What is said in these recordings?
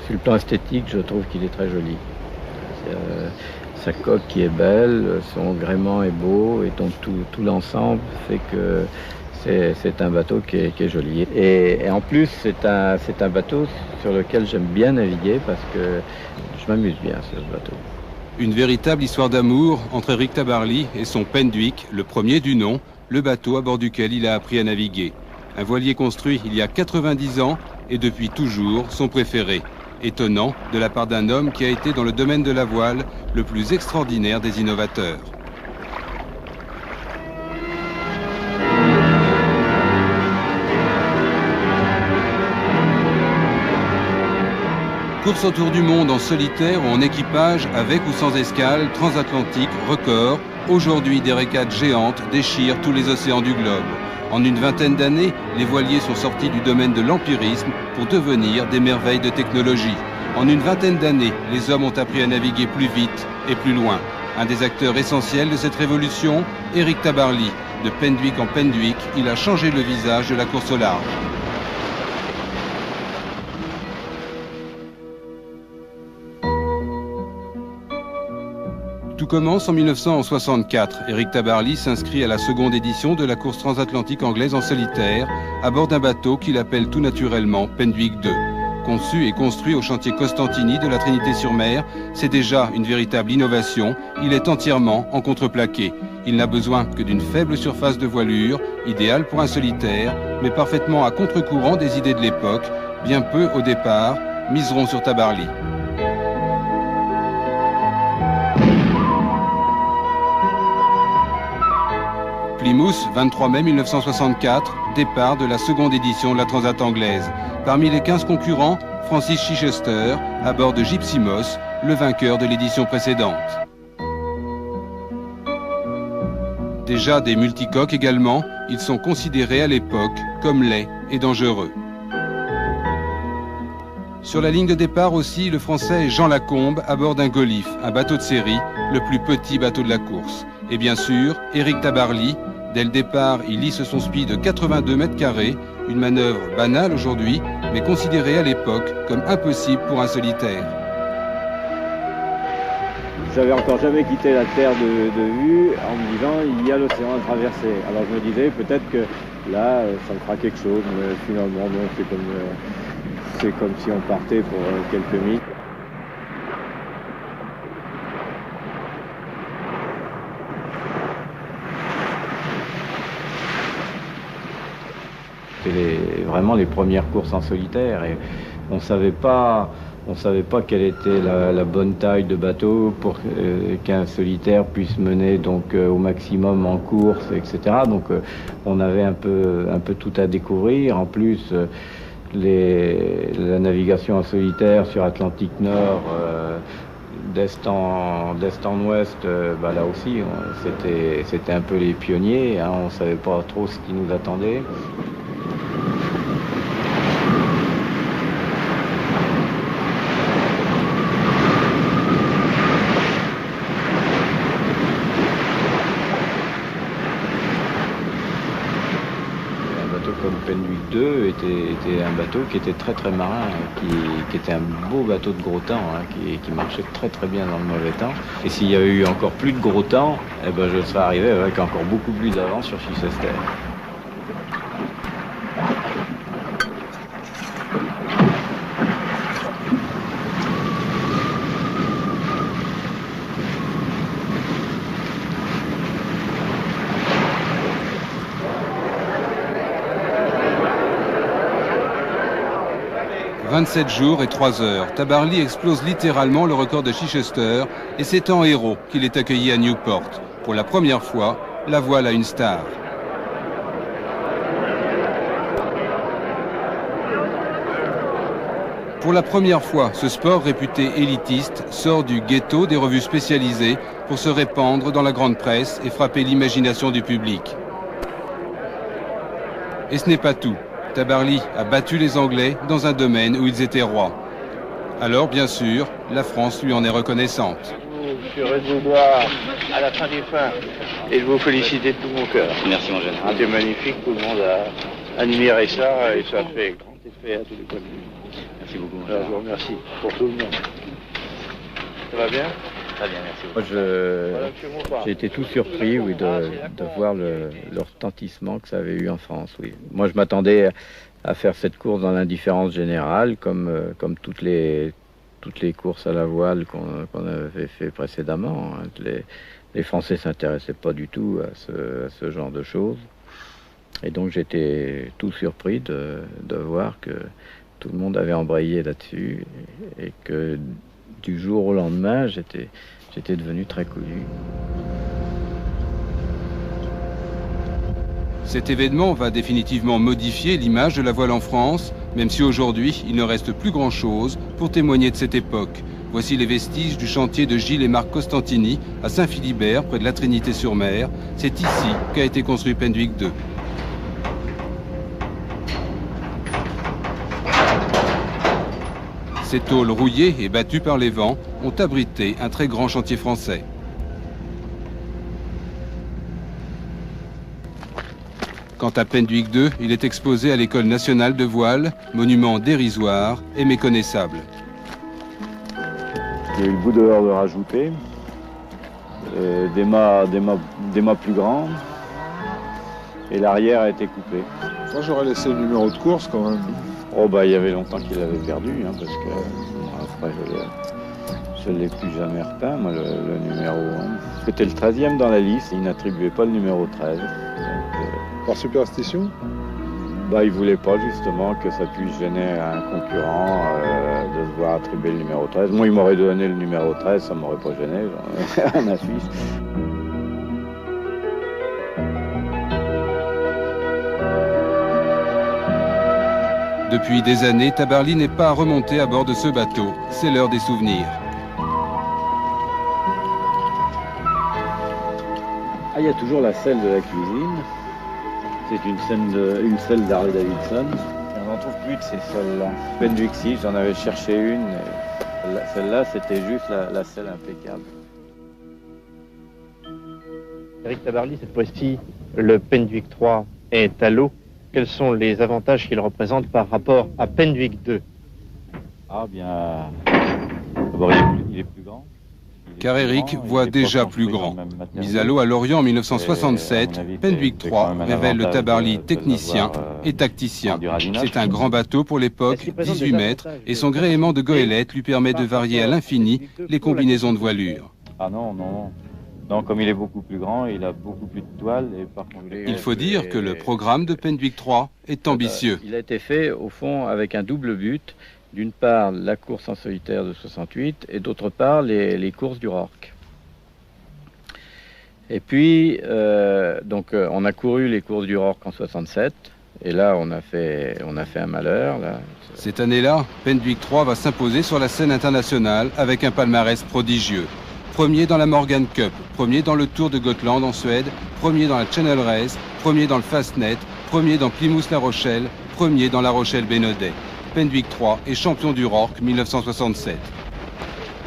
Sur le plan esthétique, je trouve qu'il est très joli. Sa coque qui est belle, son gréement est beau, et donc tout l'ensemble fait que c'est un bateau qui est joli. Et en plus, c'est un bateau sur lequel j'aime bien naviguer parce que je m'amuse bien sur ce bateau. Une véritable histoire d'amour entre Éric Tabarly et son Penduic, le premier du nom, le bateau à bord duquel il a appris à naviguer. Un voilier construit il y a 90 ans et depuis toujours son préféré. Étonnant de la part d'un homme qui a été dans le domaine de la voile le plus extraordinaire des innovateurs. Course autour du monde en solitaire ou en équipage, avec ou sans escale, transatlantique, record. Aujourd'hui, des régates géantes déchirent tous les océans du globe. En une vingtaine d'années, les voiliers sont sortis du domaine de l'empirisme pour devenir des merveilles de technologie. En une vingtaine d'années, les hommes ont appris à naviguer plus vite et plus loin. Un des acteurs essentiels de cette révolution, Éric Tabarly. De Penduic en Penduic, il a changé le visage de la course au large. Tout commence en 1964. Éric Tabarly s'inscrit à la seconde édition de la course transatlantique anglaise en solitaire, à bord d'un bateau qu'il appelle tout naturellement Penduic II. Conçu et construit au chantier Costantini de la Trinité-sur-Mer, c'est déjà une véritable innovation. Il est entièrement en contreplaqué. Il n'a besoin que d'une faible surface de voilure, idéale pour un solitaire, mais parfaitement à contre-courant des idées de l'époque. Bien peu, au départ, miseront sur Tabarly. Plymouth, 23 mai 1964, départ de la seconde édition de la Transat anglaise. Parmi les 15 concurrents, Francis Chichester, à bord de Gypsy Moss, le vainqueur de l'édition précédente. Déjà des multicoques également, ils sont considérés à l'époque comme laids et dangereux. Sur la ligne de départ aussi, le Français Jean Lacombe à bord d'un Golif, un bateau de série, le plus petit bateau de la course. Et bien sûr, Éric Tabarly. Dès le départ, il lisse son spi de 82 mètres carrés, une manœuvre banale aujourd'hui, mais considérée à l'époque comme impossible pour un solitaire. J'avais encore jamais quitté la terre de vue en me disant il y a l'océan à traverser. Alors je me disais peut-être que là ça me fera quelque chose, mais finalement non, c'est comme si on partait pour quelques milles. C'était vraiment les premières courses en solitaire et on savait pas quelle était la bonne taille de bateau pour qu'un solitaire puisse mener donc au maximum en course, etc. Donc on avait un peu tout à découvrir. En plus, la navigation en solitaire sur Atlantique Nord, d'est en ouest, là aussi, c'était un peu les pionniers. Hein, on savait pas trop ce qui nous attendait. Comme Penduic II était un bateau qui était très marin, qui était un beau bateau de gros temps, hein, qui marchait très bien dans le mauvais temps. Et s'il y avait eu encore plus de gros temps, je serais arrivé avec encore beaucoup plus d'avance sur Chichester. « 27 jours et 3 heures. Tabarly explose littéralement le record de Chichester et c'est en héros qu'il est accueilli à Newport. Pour la première fois, la voile a une star. Pour la première fois, ce sport réputé élitiste sort du ghetto des revues spécialisées pour se répandre dans la grande presse et frapper l'imagination du public. Et ce n'est pas tout. Tabarly a battu les Anglais dans un domaine où ils étaient rois. Alors, bien sûr, la France lui en est reconnaissante. Je vous dois à la fin du fin et je vous félicite de tout mon cœur. Merci mon général. C'était magnifique, tout le monde a admiré ça et ça fait grand effet à tous les points de vue. Merci beaucoup. Alors, je vous remercie pour tout le monde. Ça va bien? Très bien, merci beaucoup. Moi, j'ai été tout surpris, oui, de voir le retentissement que ça avait eu en France, oui. Moi, je m'attendais à faire cette course dans l'indifférence générale, comme toutes les courses à la voile qu'on avait fait précédemment. Hein. Les Français s'intéressaient pas du tout à ce genre de choses. Et donc j'étais tout surpris de voir que tout le monde avait embrayé là-dessus et que du jour au lendemain, j'étais devenu très connu. Cet événement va définitivement modifier l'image de la voile en France, même si aujourd'hui il ne reste plus grand-chose pour témoigner de cette époque. Voici les vestiges du chantier de Gilles et Marc Costantini à Saint-Philibert, près de la Trinité-sur-Mer. C'est ici qu'a été construit Penduick II. Ces tôles rouillées et battues par les vents ont abrité un très grand chantier français. Quant à Penduick II, il est exposé à l'École nationale de voile, monument dérisoire et méconnaissable. Il y a eu le bout dehors de rajouter, des mâts plus grands, et l'arrière a été coupé. Moi j'aurais laissé le numéro de course quand même. Oh bah il y avait longtemps qu'il l'avait perdu, hein, parce que après je ne l'ai plus jamais repeint, moi le numéro 1. C'était le 13e dans la liste, il n'attribuait pas le numéro 13. Donc, par superstition? Bah, il voulait pas justement que ça puisse gêner un concurrent de se voir attribuer le numéro 13. Moi, il m'aurait donné le numéro 13, ça m'aurait pas gêné, j'en ai rien à fiche. Depuis des années, Tabarly n'est pas remonté à bord de ce bateau. C'est l'heure des souvenirs. Ah, il y a toujours la selle de la cuisine. C'est une selle d'Harley Davidson. Et on n'en trouve plus de ces selles-là. Penduick VI, j'en avais cherché une. Celle-là, c'était juste la selle impeccable. Éric Tabarly, cette fois-ci, le Penduick III est à l'eau. Quels sont les avantages qu'il représente par rapport à Penduick II? Ah bien, d'abord il est plus grand. Car Éric voit déjà plus grand. Mis à l'eau à Lorient en 1967, Penduick III révèle le Tabarly technicien et tacticien. C'est un grand bateau pour l'époque, 18 mètres, et son gréement de goélette lui permet de varier à l'infini les combinaisons de voilure. Ah non, non, non. Non, comme il est beaucoup plus grand, il a beaucoup plus de toile. Et par contre, il faut dire que le programme de Penduick III est ambitieux. Il a été fait, au fond, avec un double but. D'une part, la course en solitaire de 68 et d'autre part, les courses du Rorke. Et puis, on a couru les courses du Rorke en 67. Et là, on a fait un malheur. Là. Cette année-là, Penduick III va s'imposer sur la scène internationale avec un palmarès prodigieux. Premier dans la Morgan Cup, premier dans le Tour de Gotland en Suède, premier dans la Channel Race, premier dans le Fastnet, premier dans Plymouth-La Rochelle, premier dans La Rochelle-Bénodet. Penduick III est champion du Rorke 1967.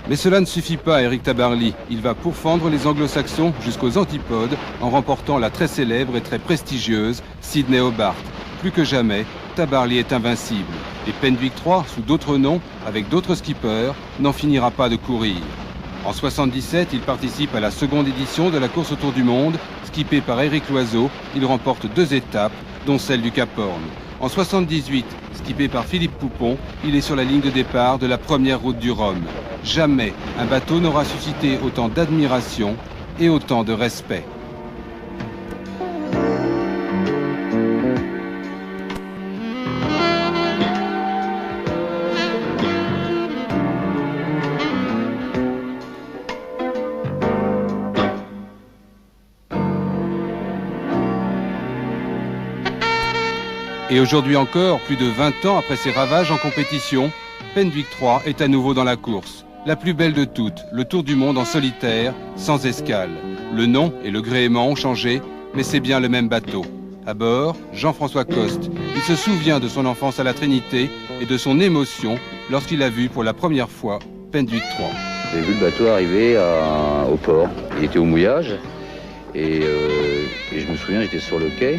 Mais cela ne suffit pas à Éric Tabarly. Il va pourfendre les anglo-saxons jusqu'aux antipodes en remportant la très célèbre et très prestigieuse Sydney Hobart. Plus que jamais, Tabarly est invincible. Et Penduick III, sous d'autres noms, avec d'autres skippers, n'en finira pas de courir. En 1977, il participe à la seconde édition de la course autour du monde. Skippé par Éric Loiseau, il remporte 2 étapes, dont celle du Cap Horn. En 1978, skippé par Philippe Poupon, il est sur la ligne de départ de la première route du Rhum. Jamais un bateau n'aura suscité autant d'admiration et autant de respect. Et aujourd'hui encore, plus de 20 ans après ses ravages en compétition, Penduick III est à nouveau dans la course. La plus belle de toutes, le Tour du monde en solitaire, sans escale. Le nom et le gréement ont changé, mais c'est bien le même bateau. À bord, Jean-François Coste. Il se souvient de son enfance à la Trinité et de son émotion lorsqu'il a vu pour la première fois Penduick III. J'ai vu le bateau arriver au port. Il était au mouillage et je me souviens, j'étais sur le quai.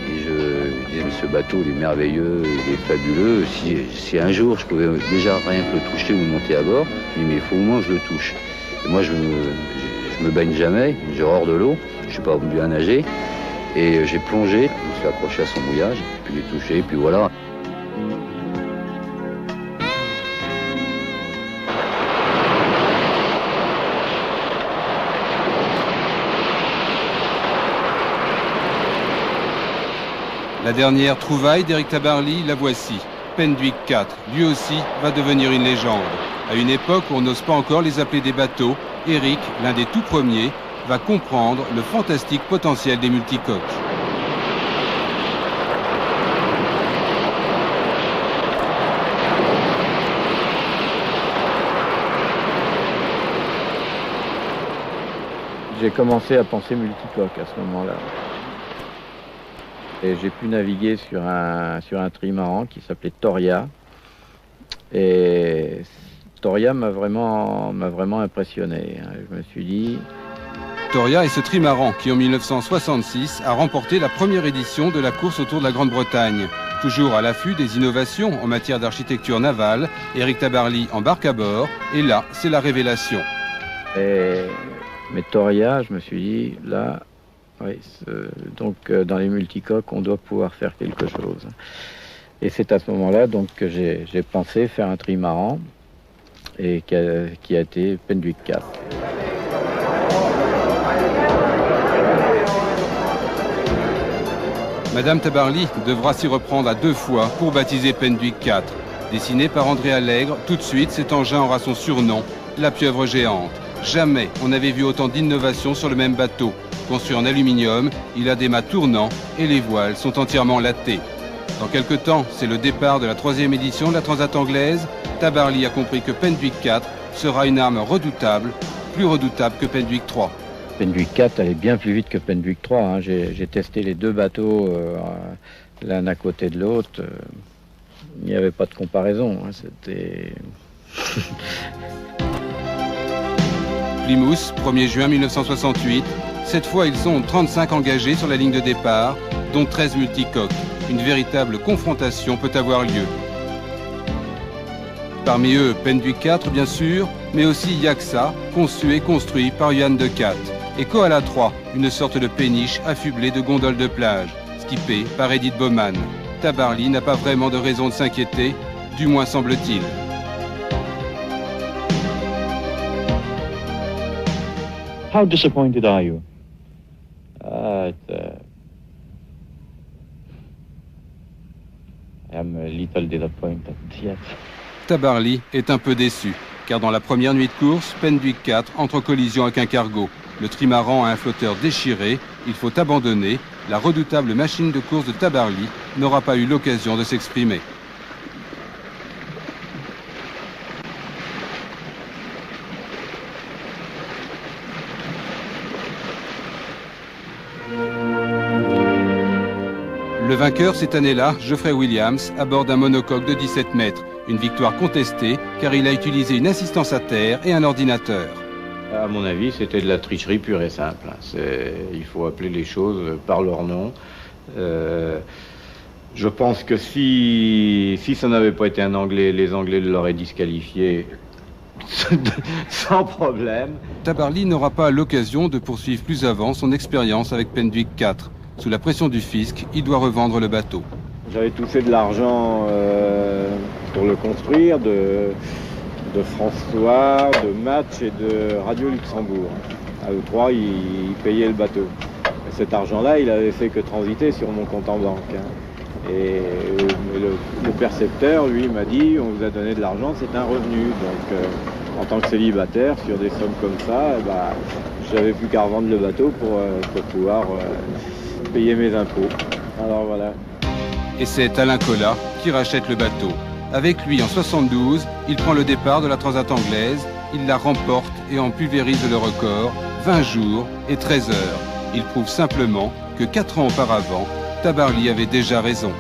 Et je disais, mais ce bateau, il est merveilleux, il est fabuleux. Si un jour je pouvais déjà rien que le toucher ou monter à bord, je dis, mais il faut au moins que je le touche. Et moi, je me baigne jamais, j'ai horreur de l'eau, je suis pas bien nager. Et j'ai plongé, je me suis accroché à son mouillage, puis j'ai touché, puis voilà. La dernière trouvaille d'Éric Tabarly, la voici. Penduick 4, lui aussi, va devenir une légende. À une époque où on n'ose pas encore les appeler des bateaux, Éric, l'un des tout premiers, va comprendre le fantastique potentiel des multicoques. J'ai commencé à penser multicoque à ce moment-là. Et j'ai pu naviguer sur un trimaran qui s'appelait Toria. Et Toria m'a vraiment impressionné. Je me suis dit... Toria est ce trimaran qui, en 1966, a remporté la première édition de la course autour de la Grande-Bretagne. Toujours à l'affût des innovations en matière d'architecture navale, Éric Tabarly embarque à bord, et là, c'est la révélation. Mais Toria, je me suis dit, là... Oui, donc dans les multicoques, on doit pouvoir faire quelque chose. Et c'est à ce moment-là donc que j'ai pensé faire un trimaran et qui a été Penduick 4. Madame Tabarly devra s'y reprendre à 2 fois pour baptiser Penduick 4. Dessiné par André Allègre, tout de suite cet engin aura son surnom, la pieuvre géante. Jamais on n'avait vu autant d'innovations sur le même bateau. Conçu en aluminium, il a des mâts tournants et les voiles sont entièrement lattées. Dans quelques temps, c'est le départ de la 3e édition de la Transat anglaise. Tabarly a compris que Penduick 4 sera une arme redoutable, plus redoutable que Penduick 3. Penduick 4 allait bien plus vite que Penduick 3. J'ai testé les 2 bateaux l'un à côté de l'autre. Il n'y avait pas de comparaison. C'était... Plymouth, 1er juin 1968. Cette fois, ils sont 35 engagés sur la ligne de départ, dont 13 multicoques. Une véritable confrontation peut avoir lieu. Parmi eux, Penduick 4, bien sûr, mais aussi Yaxa, conçu et construit par Yann Decat. Et Koala 3, une sorte de péniche affublée de gondoles de plage, skippée par Edith Bowman. Tabarly n'a pas vraiment de raison de s'inquiéter, du moins semble-t-il. How disappointed are you? I'm a little disappointed, yes. Tabarly est un peu déçu, car dans la première nuit de course, Penduick 4 entre en collision avec un cargo. Le trimaran a un flotteur déchiré, il faut abandonner. La redoutable machine de course de Tabarly n'aura pas eu l'occasion de s'exprimer. Le vainqueur cette année-là, Geoffrey Williams, à bord d'un monocoque de 17 mètres. Une victoire contestée car il a utilisé une assistance à terre et un ordinateur. À mon avis, c'était de la tricherie pure et simple. Il faut appeler les choses par leur nom. Je pense que si ça n'avait pas été un Anglais, les Anglais l'auraient disqualifié sans problème. Tabarly n'aura pas l'occasion de poursuivre plus avant son expérience avec Penduick 4. Sous la pression du fisc, il doit revendre le bateau. J'avais touché de l'argent pour le construire, de François, de Match et de Radio Luxembourg. À eux 3, ils payaient le bateau. Et cet argent-là, il avait fait que transiter sur mon compte en banque. Et le percepteur, lui, m'a dit, on vous a donné de l'argent, c'est un revenu. Donc, en tant que célibataire, sur des sommes comme ça, j'avais plus qu'à revendre le bateau pour pouvoir payer mes impôts. Alors voilà. Et c'est Alain Colas qui rachète le bateau. Avec lui, en 72, il prend le départ de la Transat anglaise, il la remporte et en pulvérise le record, 20 jours et 13 heures. Il prouve simplement que 4 ans auparavant, Tabarly avait déjà raison.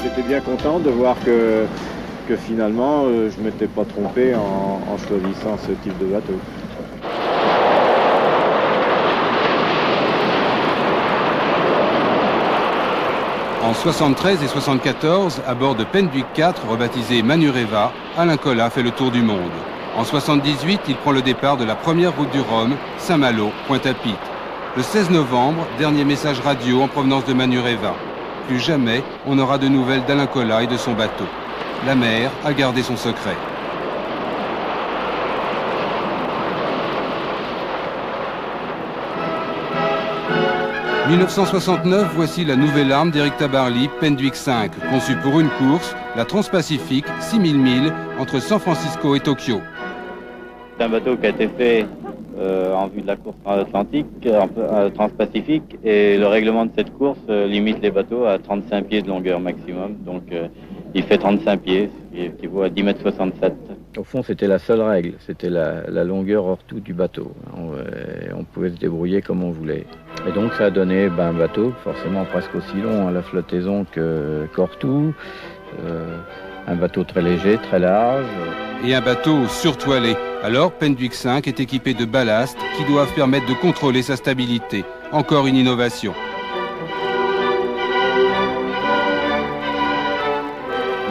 J'étais bien content de voir que finalement, je ne m'étais pas trompé en choisissant ce type de bateau. En 73 et 74, à bord de Penduic 4, rebaptisé Manureva, Alain Colas fait le tour du monde. En 78, il prend le départ de la première route du Rhum, Saint-Malo, Pointe-à-Pitre. Le 16 novembre, dernier message radio en provenance de Manureva. Plus jamais, on n'aura de nouvelles d'Alain Colas et de son bateau. La mer a gardé son secret. « 1969, voici la nouvelle arme d'Éric Tabarly, Penduic 5, conçue pour une course, la Transpacifique, 6000 milles, entre San Francisco et Tokyo. C'est un bateau qui a été fait en vue de la course transatlantique, transpacifique, et le règlement de cette course limite les bateaux à 35 pieds de longueur maximum. Donc il fait 35 pieds, ce qui équivaut à 10,67 m. Au fond, c'était la seule règle, c'était la longueur hors tout du bateau. On pouvait se débrouiller comme on voulait. Et donc ça a donné un bateau forcément presque aussi long à la flottaison que Cortou, un bateau très léger, très large. Et un bateau surtoilé. Alors Penduic 5 est équipé de ballasts qui doivent permettre de contrôler sa stabilité. Encore une innovation.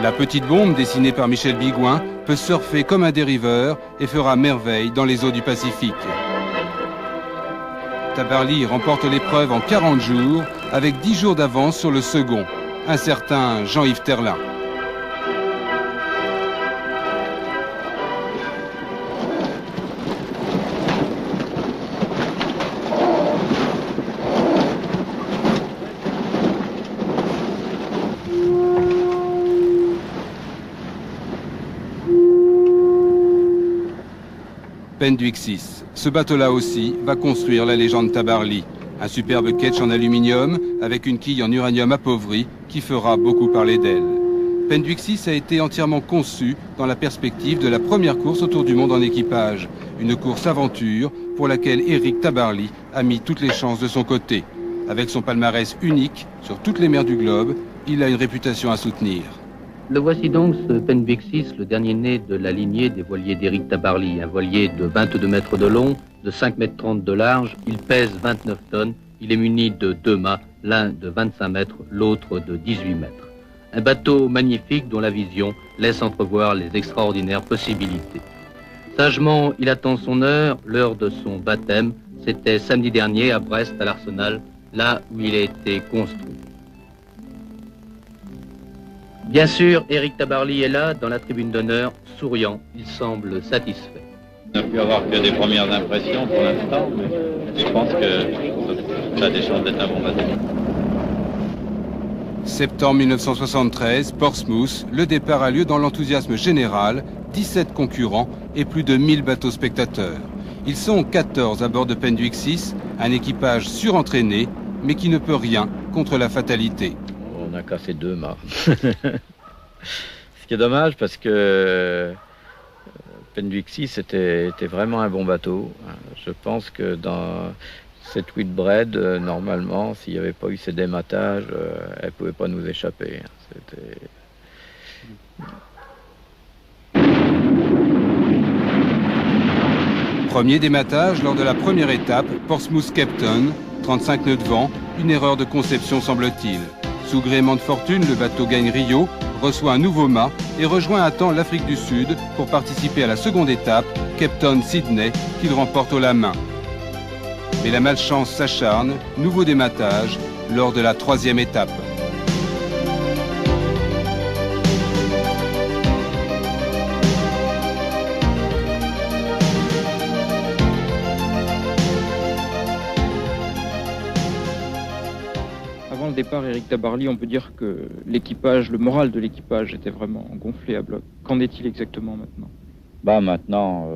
La petite bombe dessinée par Michel Bigouin peut surfer comme un dériveur et fera merveille dans les eaux du Pacifique. Tabarly remporte l'épreuve en 40 jours avec 10 jours d'avance sur le second, un certain Jean-Yves Terlin. Penduic 6. Ce bateau-là aussi va construire la légende Tabarly. Un superbe ketch en aluminium avec une quille en uranium appauvri qui fera beaucoup parler d'elle. Penduic 6 a été entièrement conçu dans la perspective de la première course autour du monde en équipage. Une course aventure pour laquelle Éric Tabarly a mis toutes les chances de son côté. Avec son palmarès unique sur toutes les mers du globe, il a une réputation à soutenir. Le voici donc, ce Penduic 6, le dernier né de la lignée des voiliers d'Éric Tabarly. Un voilier de 22 mètres de long, de 5,30 mètres de large. Il pèse 29 tonnes. Il est muni de 2 mâts, l'un de 25 mètres, l'autre de 18 mètres. Un bateau magnifique dont la vision laisse entrevoir les extraordinaires possibilités. Sagement, il attend son heure, l'heure de son baptême. C'était samedi dernier à Brest, à l'Arsenal, là où il a été construit. Bien sûr, Éric Tabarly est là, dans la tribune d'honneur, souriant. Il semble satisfait. On n'a pu avoir que des premières impressions pour l'instant, mais je pense que ça a des chances d'être un bon bateau. Septembre 1973, Portsmouth, le départ a lieu dans l'enthousiasme général, 17 concurrents et plus de 1000 bateaux spectateurs. Ils sont 14 à bord de Penduic 6, un équipage surentraîné, mais qui ne peut rien contre la fatalité. On a cassé 2 mâts. Ce qui est dommage parce que Penduic 6 était vraiment un bon bateau. Je pense que dans cette Whitbread, normalement, s'il n'y avait pas eu ces dématages, elle ne pouvait pas nous échapper. Premier dématage lors de la première étape, Portsmouth-Capton, 35 nœuds de vent, une erreur de conception semble-t-il. Sous gréement de fortune, le bateau gagne Rio, reçoit un nouveau mât et rejoint à temps l'Afrique du Sud pour participer à la seconde étape, Capton-Sydney, qu'il remporte au la main. Mais la malchance s'acharne, nouveau dématage, lors de la 3e étape. Avant le départ, Éric Tabarly, on peut dire que l'équipage, le moral de l'équipage était vraiment gonflé à bloc. Qu'en est-il exactement maintenant? Maintenant...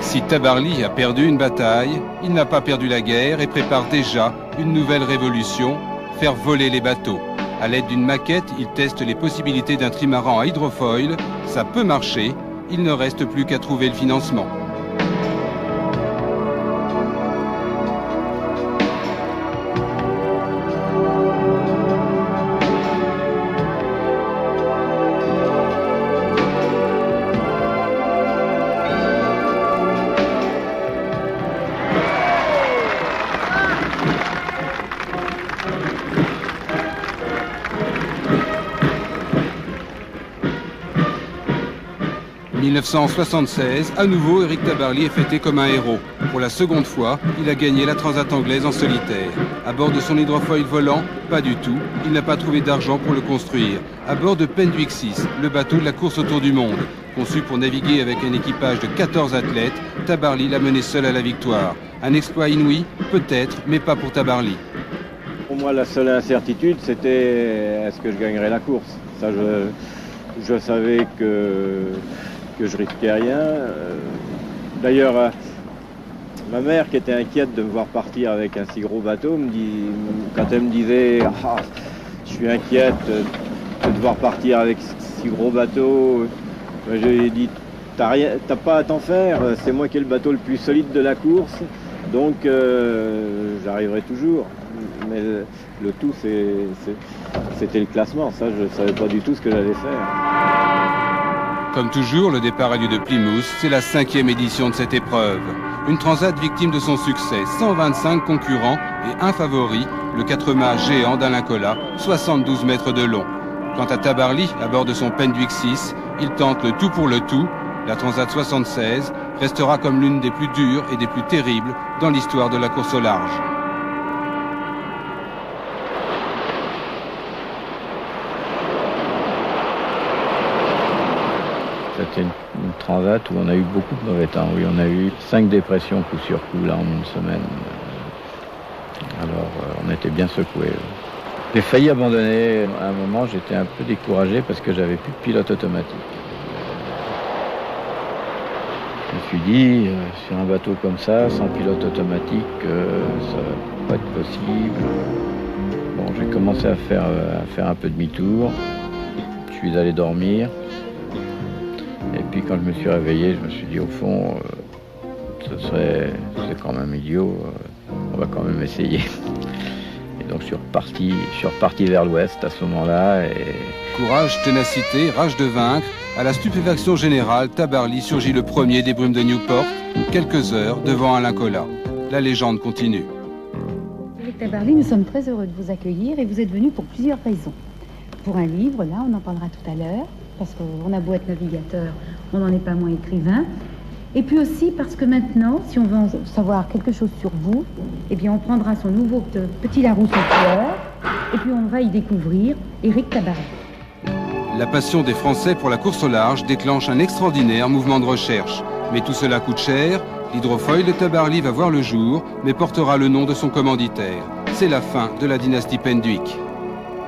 Si Tabarly a perdu une bataille, il n'a pas perdu la guerre et prépare déjà une nouvelle révolution, faire voler les bateaux. À l'aide d'une maquette, il teste les possibilités d'un trimaran à hydrofoil. Ça peut marcher, il ne reste plus qu'à trouver le financement. 1976, à nouveau, Éric Tabarly est fêté comme un héros. Pour la seconde fois, il a gagné la Transat anglaise en solitaire. À bord de son hydrofoil volant, pas du tout. Il n'a pas trouvé d'argent pour le construire. À bord de Pendwick 6, le bateau de la course autour du monde. Conçu pour naviguer avec un équipage de 14 athlètes, Tabarly l'a mené seul à la victoire. Un exploit inouï, peut-être, mais pas pour Tabarly. Pour moi, la seule incertitude, c'était est-ce que je gagnerais la course. Ça, je savais que je risquais rien. D'ailleurs, ma mère, qui était inquiète de me voir partir avec un si gros bateau, quand elle me disait « Ah, je suis inquiète de devoir partir avec si gros bateau », je lui ai dit « T'as pas à t'en faire, c'est moi qui ai le bateau le plus solide de la course, donc j'arriverai toujours. » Mais le tout, c'était le classement. Ça, je ne savais pas du tout ce que j'allais faire. Comme toujours, le départ a lieu de Plymouth. C'est la 5e édition de cette épreuve. Une transat victime de son succès. 125 concurrents et un favori, le 4-mâts géant d'Alain Colas, 72 mètres de long. Quant à Tabarly, à bord de son Pendwick 6, il tente le tout pour le tout. La Transat 76 restera comme l'une des plus dures et des plus terribles dans l'histoire de la course au large. C'était une transat où on a eu beaucoup de mauvais temps. Oui, on a eu 5 dépressions coup sur coup là en une semaine. Alors on était bien secoués. J'ai failli abandonner. À un moment, j'étais un peu découragé parce que j'avais plus de pilote automatique. Je me suis dit, sur un bateau comme ça, sans pilote automatique, ça va pas être possible. Bon, j'ai commencé à faire un peu demi-tour. Je suis allé dormir. Et puis quand je me suis réveillé, je me suis dit au fond, c'est quand même idiot, on va quand même essayer. Et donc je suis reparti vers l'ouest à ce moment-là. Et... Courage, ténacité, rage de vaincre, à la stupéfaction générale, Tabarly surgit le premier des brumes de Newport, quelques heures devant Alain Colas. La légende continue. Éric Tabarly, nous sommes très heureux de vous accueillir et vous êtes venu pour plusieurs raisons. Pour un livre, là, on en parlera tout à l'heure. Parce qu'on a beau être navigateur, on n'en est pas moins écrivain. Et puis aussi parce que maintenant, si on veut en savoir quelque chose sur vous, eh bien on prendra son nouveau Petit Larousse en couleur, et puis on va y découvrir Éric Tabarly. La passion des Français pour la course au large déclenche un extraordinaire mouvement de recherche. Mais tout cela coûte cher. L'hydrofoil de Tabarly va voir le jour, mais portera le nom de son commanditaire. C'est la fin de la dynastie Pendwick.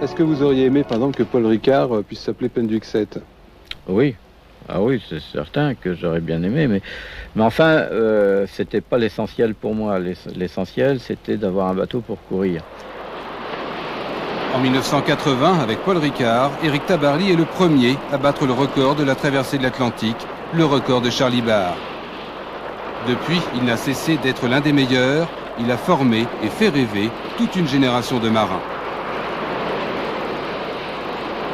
Est-ce que vous auriez aimé, par exemple, que Paul Ricard puisse s'appeler Pendwick 7 ? Oui. Ah oui, c'est certain que j'aurais bien aimé, mais enfin, c'était pas l'essentiel pour moi. L'essentiel, c'était d'avoir un bateau pour courir. En 1980, avec Paul Ricard, Éric Tabarly est le premier à battre le record de la traversée de l'Atlantique, le record de Charlie Barr. Depuis, il n'a cessé d'être l'un des meilleurs. Il a formé et fait rêver toute une génération de marins.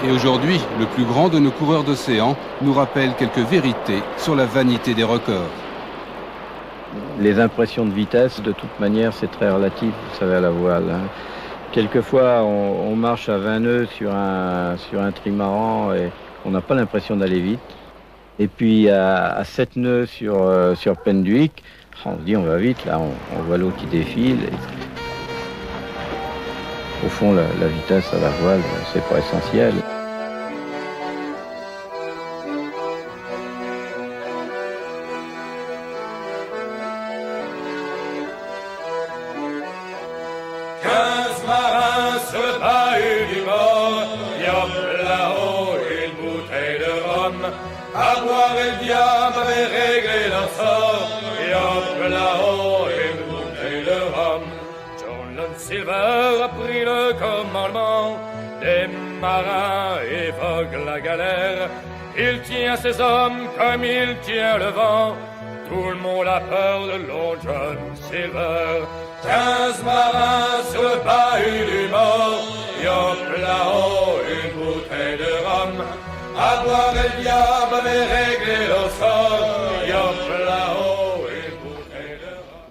Et aujourd'hui, le plus grand de nos coureurs d'océan nous rappelle quelques vérités sur la vanité des records. Les impressions de vitesse, de toute manière, c'est très relatif, vous savez, à la voile. Quelquefois, on marche à 20 nœuds sur un trimaran et on n'a pas l'impression d'aller vite. Et puis, à 7 nœuds sur Pendwick, on se dit on va vite, là, on voit l'eau qui défile. Au fond, la vitesse à la voile, c'est pas essentiel. À boire et le diable avait réglé leur sort. Et hop là-haut, une bouteille de rhum. John Lone Silver a pris le commandement. Des marins évoquent la galère. Il tient ses hommes comme il tient le vent. Tout le monde a peur de Long John Silver. 15 marins sur le bahut du mort. Et hop là-haut, une bouteille de rhum. À boire et le diable avait réglé leur sort. Et hop là-haut, une bouteille de rhum.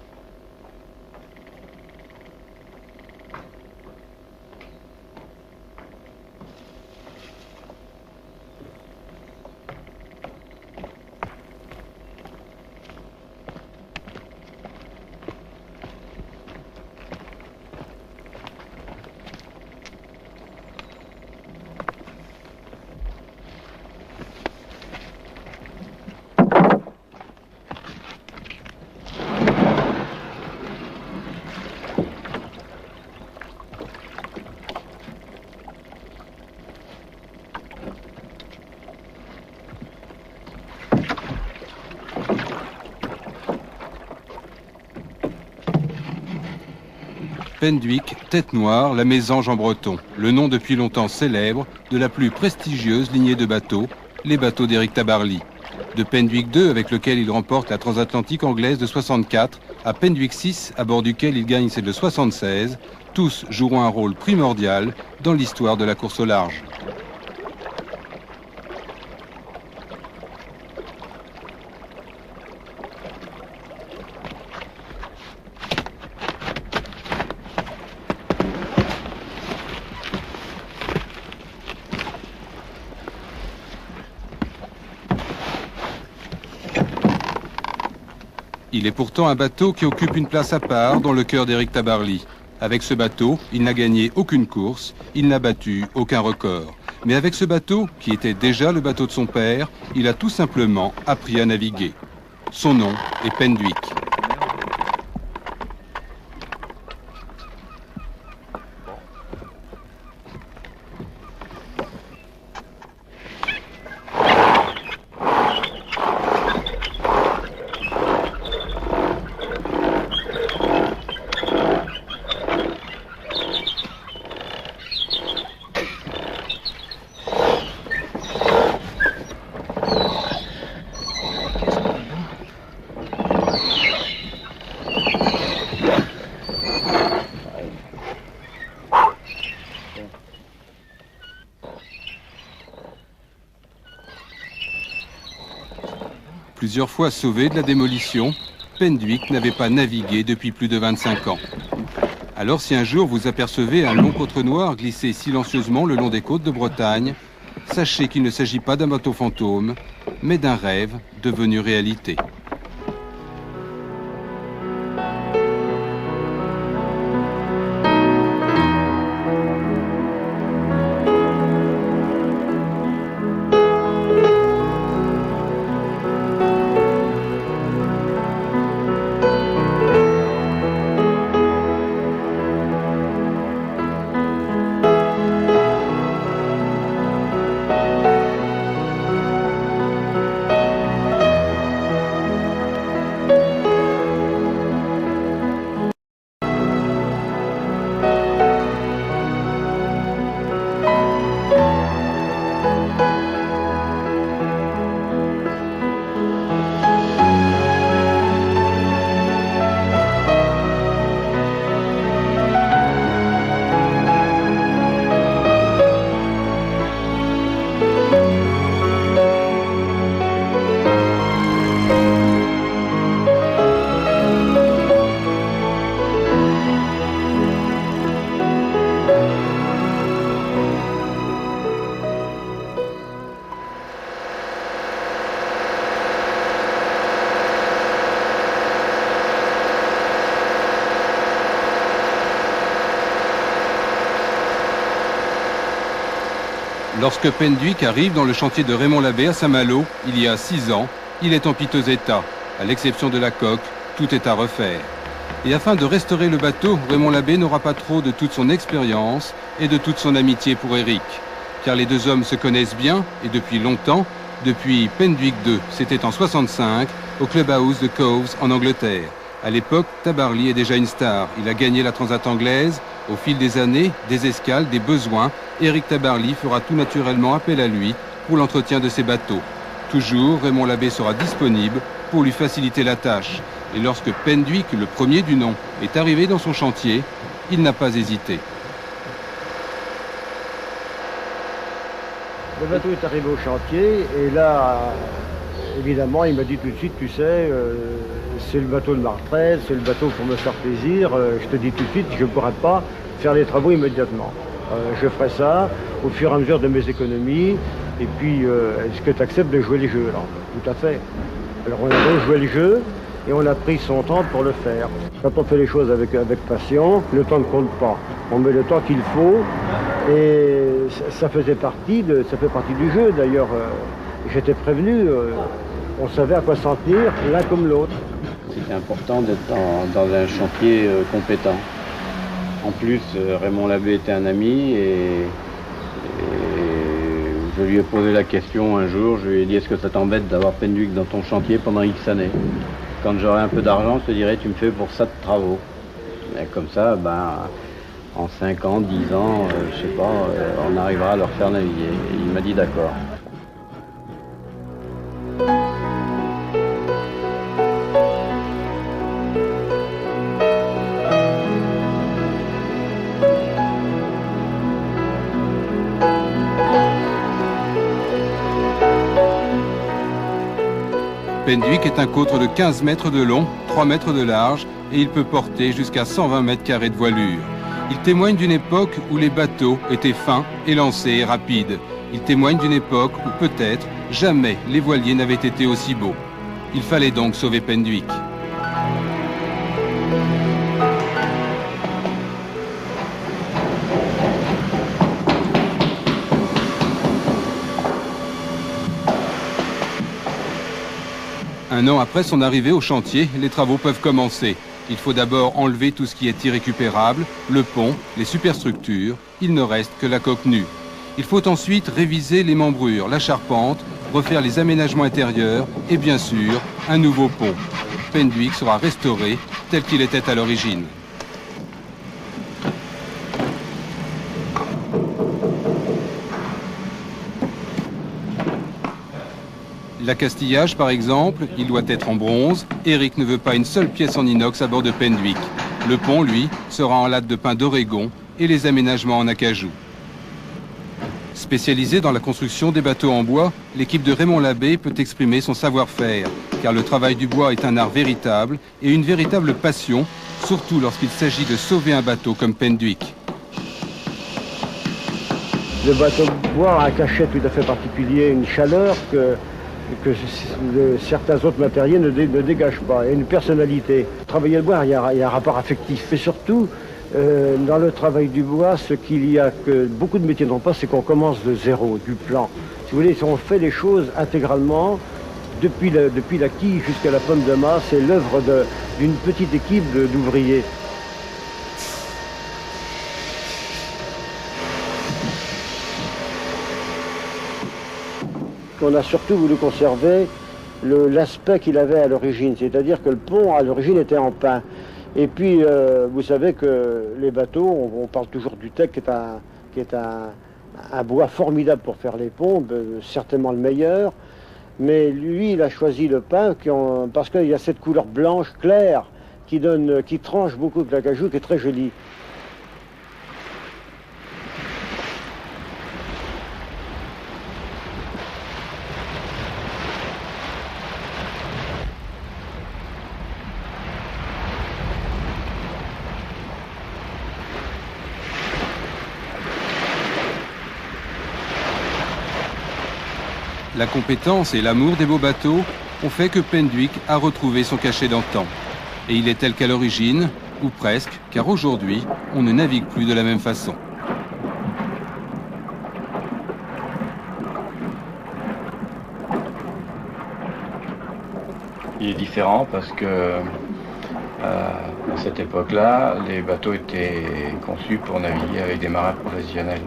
Penduic, tête noire, la mésange en breton, le nom depuis longtemps célèbre de la plus prestigieuse lignée de bateaux, les bateaux d'Éric Tabarly. De Penduic II, avec lequel il remporte la transatlantique anglaise de 64, à Penduic VI, à bord duquel il gagne celle de 76, tous joueront un rôle primordial dans l'histoire de la course au large. Il est pourtant un bateau qui occupe une place à part dans le cœur d'Éric Tabarly. Avec ce bateau, il n'a gagné aucune course, il n'a battu aucun record. Mais avec ce bateau, qui était déjà le bateau de son père, il a tout simplement appris à naviguer. Son nom est Penduic. Plusieurs fois sauvé de la démolition, Penduic n'avait pas navigué depuis plus de 25 ans. Alors si un jour vous apercevez un long côtre noir glisser silencieusement le long des côtes de Bretagne, sachez qu'il ne s'agit pas d'un bateau fantôme, mais d'un rêve devenu réalité. Lorsque Penduic arrive dans le chantier de Raymond Labbé à Saint-Malo, il y a 6 ans, il est en piteux état. À l'exception de la coque, tout est à refaire. Et afin de restaurer le bateau, Raymond Labbé n'aura pas trop de toute son expérience et de toute son amitié pour Éric. Car les deux hommes se connaissent bien, et depuis longtemps, depuis Penduic II, c'était en 65, au Clubhouse de Cowes en Angleterre. À l'époque, Tabarly est déjà une star. Il a gagné la Transat anglaise. Au fil des années, des escales, des besoins, Éric Tabarly fera tout naturellement appel à lui pour l'entretien de ses bateaux. Toujours, Raymond Labbé sera disponible pour lui faciliter la tâche. Et lorsque Penduic, le premier du nom, est arrivé dans son chantier, il n'a pas hésité. Le bateau est arrivé au chantier et là, évidemment, il m'a dit tout de suite, tu sais, c'est le bateau de ma retraite, c'est le bateau pour me faire plaisir. Je te dis tout de suite, je ne pourrais pas faire les travaux immédiatement. Je ferai ça au fur et à mesure de mes économies. Et puis, est-ce que tu acceptes de jouer les jeux? Alors, tout à fait. Alors, on a joué les jeux et on a pris son temps pour le faire. Quand on fait les choses avec passion, le temps ne compte pas. On met le temps qu'il faut et ça fait partie du jeu. D'ailleurs, j'étais prévenu, on savait à quoi s'en tenir l'un comme l'autre. C'était important d'être dans un chantier compétent. En plus, Raymond Labbé était un ami et je lui ai posé la question un jour, je lui ai dit, est-ce que ça t'embête d'avoir Penduic dans ton chantier pendant X années? Quand j'aurai un peu d'argent, je te dirai, tu me fais pour ça de travaux. Et comme ça, en 5 ans, 10 ans, je sais pas, on arrivera à leur faire naviguer. Et il m'a dit d'accord. Penduick est un côtre de 15 mètres de long, 3 mètres de large, et il peut porter jusqu'à 120 mètres carrés de voilure. Il témoigne d'une époque où les bateaux étaient fins, élancés et rapides. Il témoigne d'une époque où peut-être jamais les voiliers n'avaient été aussi beaux. Il fallait donc sauver Penduick. Un an après son arrivée au chantier, les travaux peuvent commencer. Il faut d'abord enlever tout ce qui est irrécupérable, le pont, les superstructures. Il ne reste que la coque nue. Il faut ensuite réviser les membrures, la charpente, refaire les aménagements intérieurs et bien sûr, un nouveau pont. Penduick sera restauré tel qu'il était à l'origine. L'accastillage, par exemple, il doit être en bronze. Éric ne veut pas une seule pièce en inox à bord de Penduick. Le pont, lui, sera en latte de pin d'Oregon et les aménagements en acajou. Spécialisée dans la construction des bateaux en bois, l'équipe de Raymond Labbé peut exprimer son savoir-faire, car le travail du bois est un art véritable et une véritable passion, surtout lorsqu'il s'agit de sauver un bateau comme Penduick. Le bateau de bois a un cachet tout à fait particulier, une chaleur que certains autres matériels ne dégagent pas, et une personnalité. Travailler le bois, il y a un rapport affectif. Et surtout, dans le travail du bois, ce qu'il y a que beaucoup de métiers n'ont pas, c'est qu'on commence de zéro, du plan. Si vous voulez, on fait les choses intégralement, depuis la quille jusqu'à la pomme de mât, c'est l'œuvre d'une petite équipe d'ouvriers. On a surtout voulu conserver l'aspect qu'il avait à l'origine, c'est-à-dire que le pont à l'origine était en pin. Et puis, vous savez que les bateaux, on parle toujours du teck qui est un bois formidable pour faire les ponts, certainement le meilleur, mais lui, il a choisi le pin parce qu'il y a cette couleur blanche claire qui tranche beaucoup avec l'acajou, qui est très jolie. La compétence et l'amour des beaux bateaux ont fait que Penduick a retrouvé son cachet d'antan. Et il est tel qu'à l'origine, ou presque, car aujourd'hui, on ne navigue plus de la même façon. Il est différent parce que à cette époque-là, les bateaux étaient conçus pour naviguer avec des marins professionnels.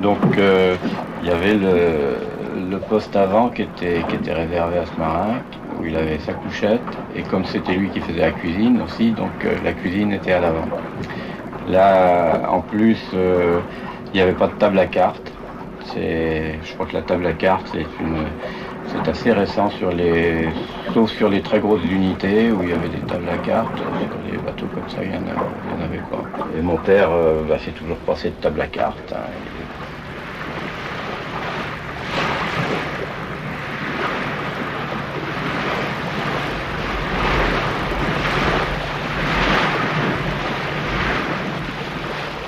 Donc il y avait le poste avant qui était réservé à ce marin, où il avait sa couchette, et comme c'était lui qui faisait la cuisine aussi, donc la cuisine était à l'avant. Là, en plus, il n'y avait pas de table à cartes. Je crois que la table à cartes, c'est assez récent sauf sur les très grosses unités où il y avait des tables à cartes. Sur les bateaux comme ça, il n'y en avait pas. Et mon père s'est toujours passé de table à cartes. Hein.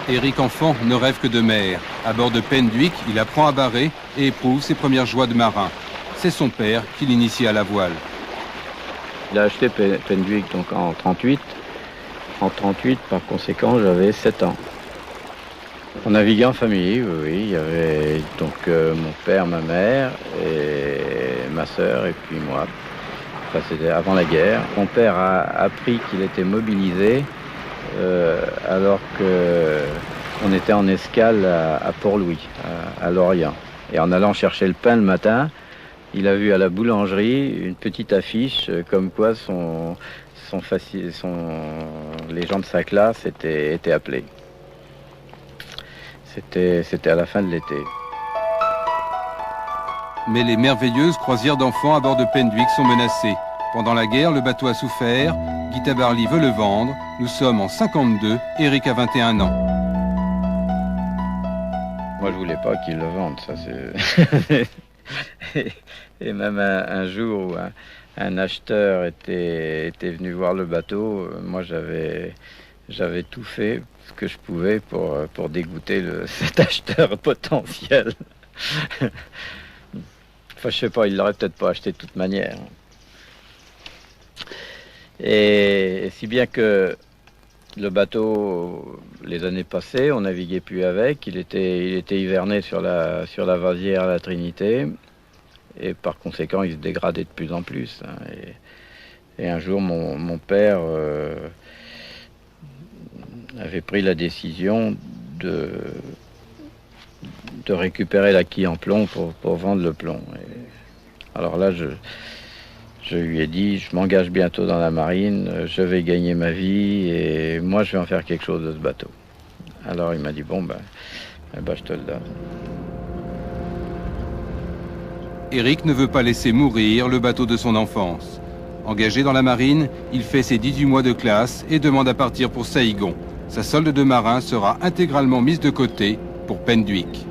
Éric enfant ne rêve que de mer. À bord de Penduick, il apprend à barrer et éprouve ses premières joies de marin. C'est son père qui l'initie à la voile. Il a acheté Penduick donc en 38. En 38, par conséquent, j'avais 7 ans. On naviguait en famille, oui. Il y avait donc mon père, ma mère, et ma sœur, et puis moi. Enfin, c'était avant la guerre. Mon père a appris qu'il était mobilisé alors qu'on était en escale à Port-Louis, à Lorient. Et en allant chercher le pain le matin, il a vu à la boulangerie une petite affiche comme quoi son les gens de sa classe étaient appelés. C'était à la fin de l'été. Mais les merveilleuses croisières d'enfants à bord de Penduick sont menacées. Pendant la guerre, le bateau a souffert. Guy Tabarly veut le vendre. Nous sommes en 52. Éric a 21 ans. Moi, je voulais pas qu'il le vende, ça c'est... Et même un jour où un acheteur était venu voir le bateau, moi j'avais tout fait ce que je pouvais pour dégoûter cet acheteur potentiel. Enfin, je sais pas, il l'aurait peut-être pas acheté de toute manière. Et si bien que le bateau, les années passées, on naviguait plus avec. Il était hiverné sur la vasière à la Trinité. Et par conséquent, il se dégradait de plus en plus. Et un jour, mon père avait pris la décision de récupérer la quille en plomb pour vendre le plomb. Alors là, je lui ai dit, je m'engage bientôt dans la marine, je vais gagner ma vie et moi je vais en faire quelque chose de ce bateau. Alors il m'a dit, bon, je te le donne. Éric ne veut pas laisser mourir le bateau de son enfance. Engagé dans la marine, il fait ses 18 mois de classe et demande à partir pour Saïgon. Sa solde de marin sera intégralement mise de côté pour Penduick.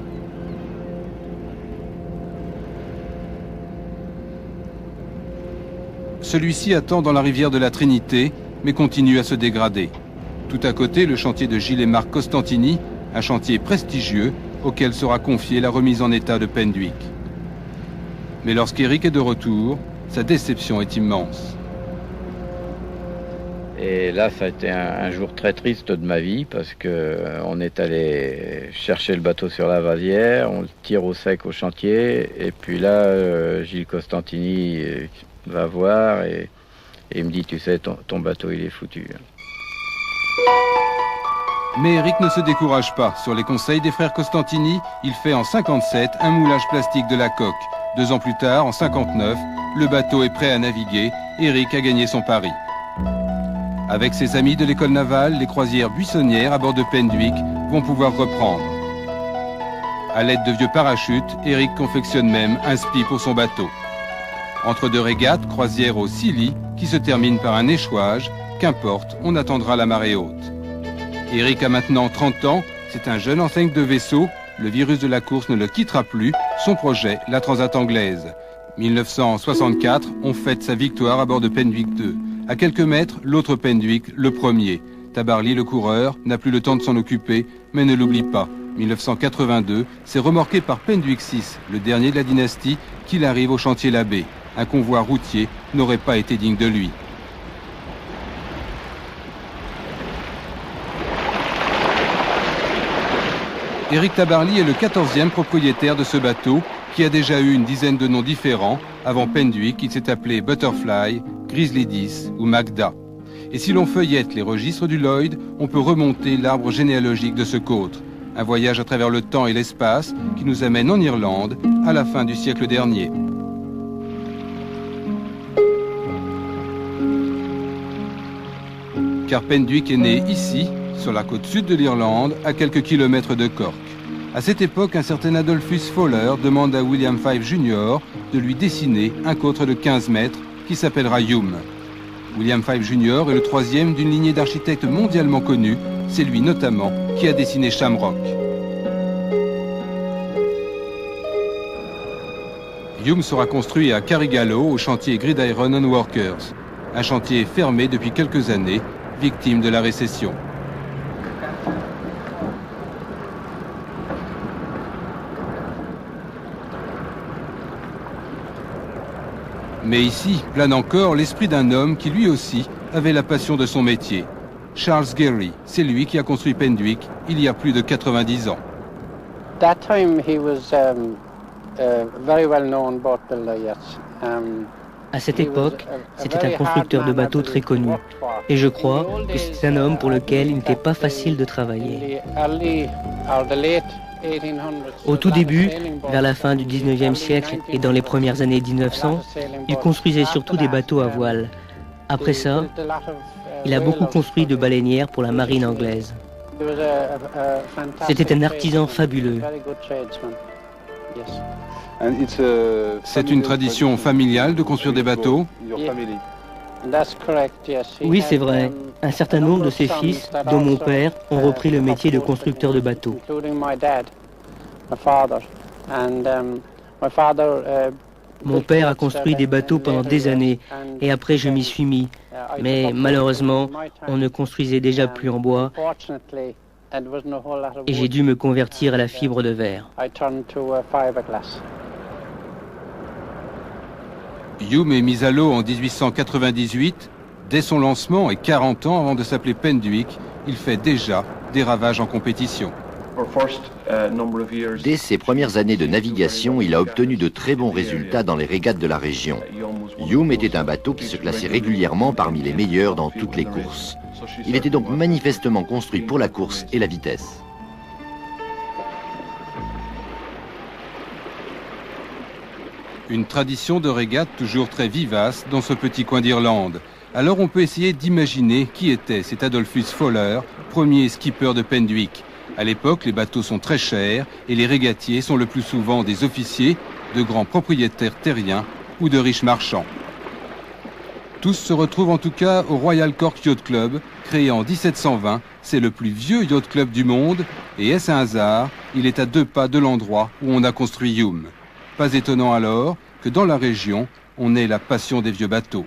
Celui-ci attend dans la rivière de la Trinité, mais continue à se dégrader. Tout à côté, le chantier de Gilles et Marc Costantini, un chantier prestigieux auquel sera confiée la remise en état de Penduick. Mais lorsqu'Éric est de retour, sa déception est immense. Et là, ça a été un jour très triste de ma vie parce qu'on est allé chercher le bateau sur la vasière, on le tire au sec au chantier, et puis là, Gilles Costantini va voir et il me dit, tu sais, ton bateau, il est foutu. Mais Éric ne se décourage pas. Sur les conseils des frères Costantini, il fait en 57 un moulage plastique de la coque. 2 ans plus tard, en 59, le bateau est prêt à naviguer. Éric a gagné son pari. Avec ses amis de l'école navale, les croisières buissonnières à bord de Penduick vont pouvoir reprendre. À l'aide de vieux parachutes, Éric confectionne même un spi pour son bateau. Entre 2 régates, croisière au Scilly, qui se termine par un échouage, qu'importe, on attendra la marée haute. Éric a maintenant 30 ans, c'est un jeune enseigne de vaisseau, le virus de la course ne le quittera plus, son projet, la Transat anglaise. 1964, on fête sa victoire à bord de Penduick 2. À quelques mètres, l'autre Penduick, le premier. Tabarly, le coureur, n'a plus le temps de s'en occuper, mais ne l'oublie pas. 1982, c'est remorqué par Penduick 6, le dernier de la dynastie, qu'il arrive au chantier Labbé. Un convoi routier n'aurait pas été digne de lui. Éric Tabarly est le 14e propriétaire de ce bateau qui a déjà eu une dizaine de noms différents. Avant Penduick, il s'est appelé Butterfly, Grizzly 10 ou Magda. Et si l'on feuillette les registres du Lloyd, on peut remonter l'arbre généalogique de ce côtre. Un voyage à travers le temps et l'espace qui nous amène en Irlande à la fin du siècle dernier. Car Penduick est né ici, sur la côte sud de l'Irlande, à quelques kilomètres de Cork. À cette époque, un certain Adolphus Fowler demande à William Fife Jr. de lui dessiner un côtre de 15 mètres qui s'appellera Hume. William Fife Jr. est le 3e d'une lignée d'architectes mondialement connus. C'est lui notamment qui a dessiné Shamrock. Hume sera construit à Carrigallo au chantier Gridiron and Workers, un chantier fermé depuis quelques années, victime de la récession. Mais ici plane encore l'esprit d'un homme qui lui aussi avait la passion de son métier. Charles Gehry, c'est lui qui a construit Penduick il y a plus de 90 ans. That time he was very well known boat builder, yes. À cette époque, c'était un constructeur de bateaux très connu. Et je crois que c'est un homme pour lequel il n'était pas facile de travailler. Au tout début, vers la fin du 19e siècle et dans les premières années 1900, il construisait surtout des bateaux à voile. Après ça, il a beaucoup construit de baleinières pour la marine anglaise. C'était un artisan fabuleux. C'est une tradition familiale de construire des bateaux? Oui, c'est vrai. Un certain nombre de ses fils, dont mon père, ont repris le métier de constructeur de bateaux. Mon père a construit des bateaux pendant des années, et après je m'y suis mis. Mais malheureusement, on ne construisait déjà plus en bois, et j'ai dû me convertir à la fibre de verre. Hume est mis à l'eau en 1898. Dès son lancement et 40 ans avant de s'appeler Penduick, il fait déjà des ravages en compétition. Dès ses premières années de navigation, il a obtenu de très bons résultats dans les régates de la région. Hume était un bateau qui se classait régulièrement parmi les meilleurs dans toutes les courses. Il était donc manifestement construit pour la course et la vitesse. Une tradition de régate toujours très vivace dans ce petit coin d'Irlande. Alors on peut essayer d'imaginer qui était cet Adolphus Fowler, premier skipper de Penduick. À l'époque, les bateaux sont très chers et les régatiers sont le plus souvent des officiers, de grands propriétaires terriens ou de riches marchands. Tous se retrouvent en tout cas au Royal Cork Yacht Club, créé en 1720. C'est le plus vieux yacht club du monde et est-ce un hasard? Il est à 2 pas de l'endroit où on a construit Hume. Pas étonnant alors que dans la région, on ait la passion des vieux bateaux.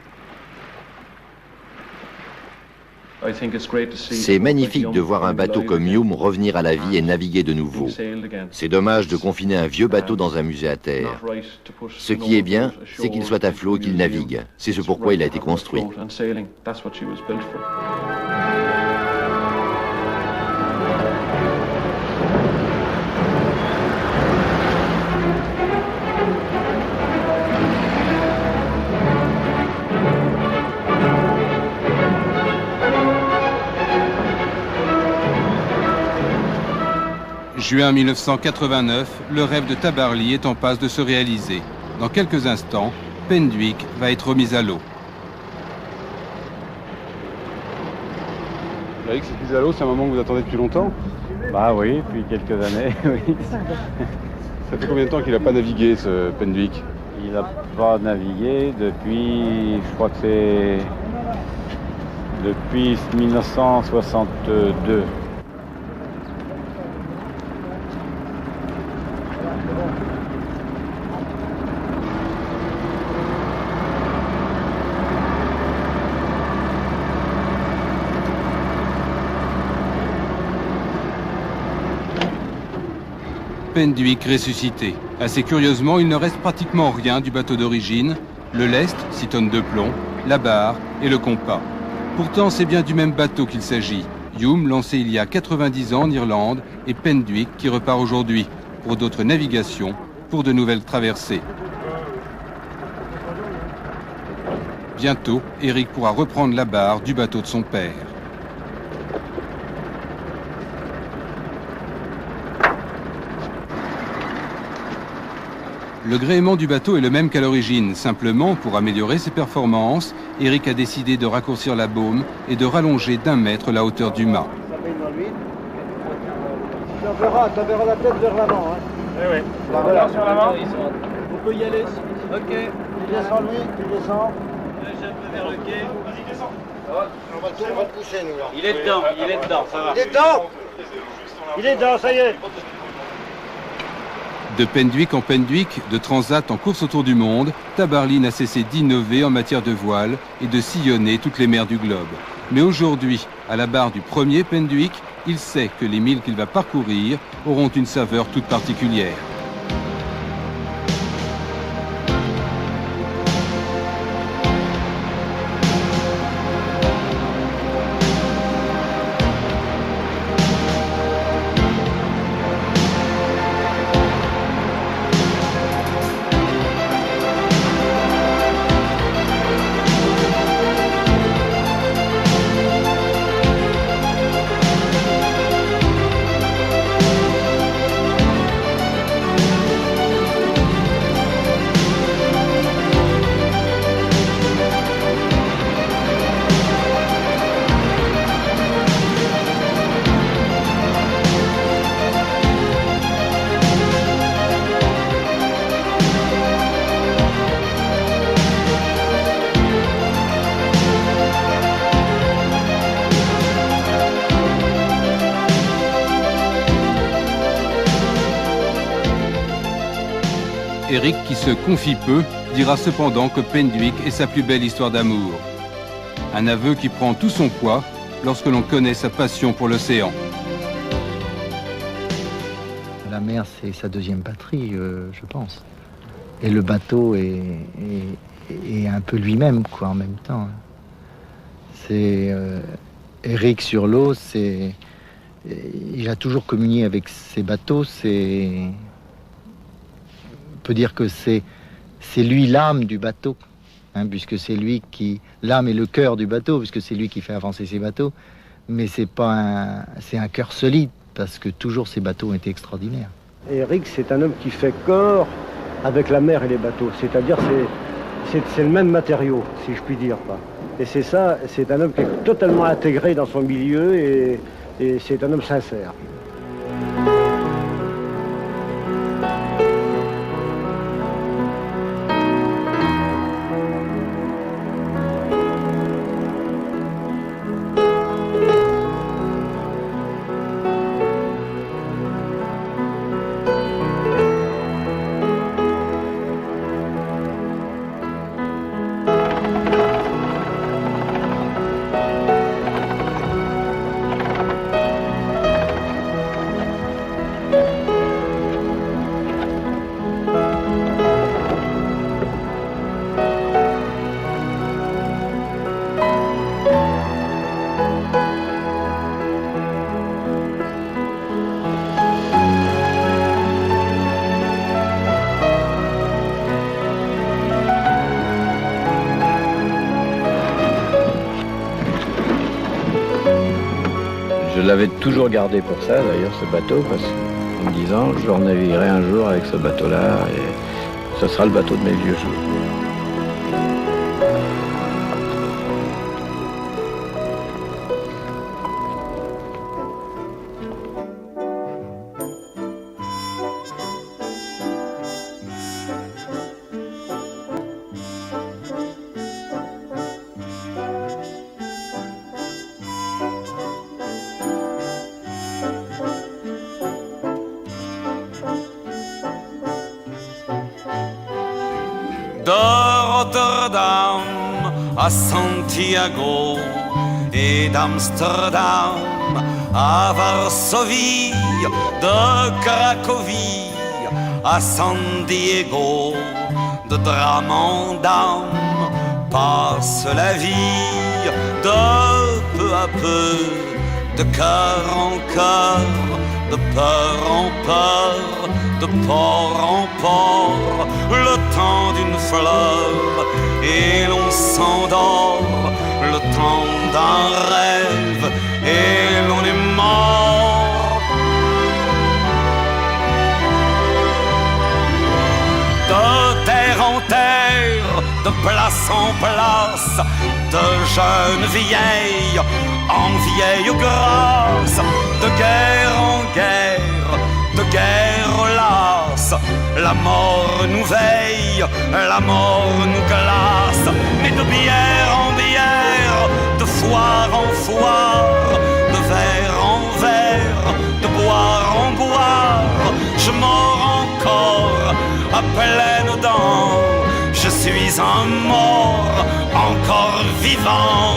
C'est magnifique de voir un bateau comme Hume revenir à la vie et naviguer de nouveau. C'est dommage de confiner un vieux bateau dans un musée à terre. Ce qui est bien, c'est qu'il soit à flot et qu'il navigue. C'est ce pourquoi il a été construit. Juin 1989, le rêve de Tabarly est en passe de se réaliser. Dans quelques instants, Penduick va être remis à l'eau. Vous savez que cette mise à l'eau, c'est un moment que vous attendez depuis longtemps? Bah oui, depuis quelques années, oui. Ça fait combien de temps qu'il n'a pas navigué, ce Penduick? Il n'a pas navigué depuis, je crois que c'est depuis 1962. Penduick ressuscité. Assez curieusement, il ne reste pratiquement rien du bateau d'origine. Le lest, 6 tonnes de plomb, la barre et le compas. Pourtant, c'est bien du même bateau qu'il s'agit. Hume, lancé il y a 90 ans en Irlande, et Penduick qui repart aujourd'hui pour d'autres navigations, pour de nouvelles traversées. Bientôt, Eric pourra reprendre la barre du bateau de son père. Le gréement du bateau est le même qu'à l'origine. Simplement, pour améliorer ses performances, Eric a décidé de raccourcir la baume et de rallonger d'1 mètre la hauteur du mât. Tu verras la tête vers l'avant. Hein. Oui. Voilà, sur l'avant. On peut y aller. Ok. Tu descends lui, tu descends. Je peux vers le quai. Vas-y, descends. On va te pousser nous là. Il est dedans, ça va. Il est dedans. Il est dedans, ça y est. De Penduick en Penduick, de Transat en course autour du monde, Tabarly n'a cessé d'innover en matière de voile et de sillonner toutes les mers du globe. Mais aujourd'hui, à la barre du premier Penduick, il sait que les milles qu'il va parcourir auront une saveur toute particulière. Eric, qui se confie peu, dira cependant que Penduick est sa plus belle histoire d'amour. Un aveu qui prend tout son poids lorsque l'on connaît sa passion pour l'océan. La mer, c'est sa deuxième patrie, je pense. Et le bateau est un peu lui-même, quoi, en même temps. C'est Eric sur l'eau, il a toujours communié avec ses bateaux. On peut dire que c'est lui l'âme du bateau, hein, puisque c'est lui qui l'âme et le cœur du bateau, puisque c'est lui qui fait avancer ses bateaux. Mais c'est un cœur solide, parce que toujours ces bateaux ont été extraordinaires. Eric, c'est un homme qui fait corps avec la mer et les bateaux, c'est-à-dire c'est le même matériau, si je puis dire. Quoi. Et c'est ça, c'est un homme qui est totalement intégré dans son milieu et c'est un homme sincère. Je l'avais toujours gardé pour ça, d'ailleurs, ce bateau, en me disant, je naviguerai un jour avec ce bateau-là, et ce sera le bateau de mes vieux jours. De Rotterdam à Santiago et d'Amsterdam à Varsovie, de Cracovie à San Diego, de drame en dame passe la vie, de peu à peu, de cœur en cœur, de peur en peur, de port en port, le temps d'une fleur, et l'on s'endort, le temps d'un rêve, et l'on est mort. De terre en terre, de place en place, de jeune vieille en vieille grâce, de guerre en guerre, de guerre lasse, la mort nous veille, la mort nous glace, mais de bière en bière, de foire en foire, de verre en verre, de boire en boire, je mords encore à pleines dents, je suis un mort encore vivant.